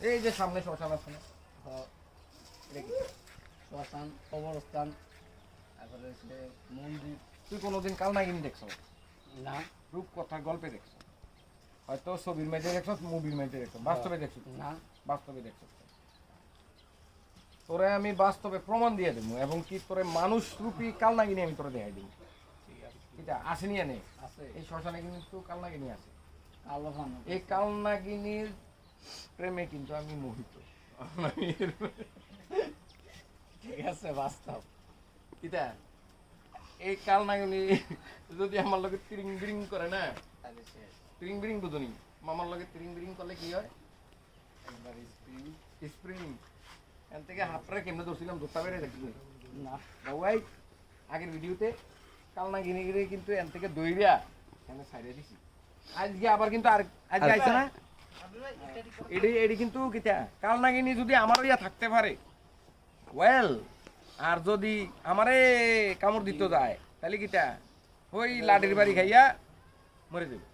এই যে সামনে শ্মশান আছে না, এটা কি শ্মশান, কবরস্থান, তারপরে হচ্ছে মন্দির। তুই কোনোদিন কালনাগিনী দেখছ? না রূপকথার গল্পে দেখছ, হয়তো ছবির মধ্যে দেখছ, মুভির মধ্যে দেখছ, বাস্তবে দেখছ না। বাস্তবে দেখছ। তোরে আমি বাস্তবে প্রমাণ দিয়ে দেবো, এবং কি তোরে মানুষ রূপী কালনাগিনী আমি তোরে দেখাই দেবো। ঠিক আছে, এটা আসেনি এনে, আছে এই শ্মশানে কিন্তু কালনাগিনী আছে। কালো ভান। এই কালনাগিনীর প্রেমে কিন্তু আমি মোহিত। ঠিক আছে, বাস্তব। কিতা এই কালনাগিনী যদি আমার লগে তিরিং বিরিং করে না, তাহলে শেষ। তিরিং বিরিং বুঝনি, মামার লগে তিরিং বিরিং করলে কি হয়? একবার স্প্রিং। স্প্রিং এখান থেকে হাতটা কেমনে ধরছিলাম, ধরতে পেরে দেখছি না বাবাই আগের ভিডিওতে কালনাগিনীরে কিন্তু এখান থেকে দইরা এখানে ছাইড়ে দিছি। আজকে আবার কিন্তু আর আজকে আইছে না, এডি কিন্তু কিতা কালনাগিনী যদি আমার ইয়া থাকতে পারে ওয়েল, আর যদি আমারে কামড় দিতে যায় তাহলে কিতা ওই লাঠির বাড়ি খাইয়া মরে যাবে।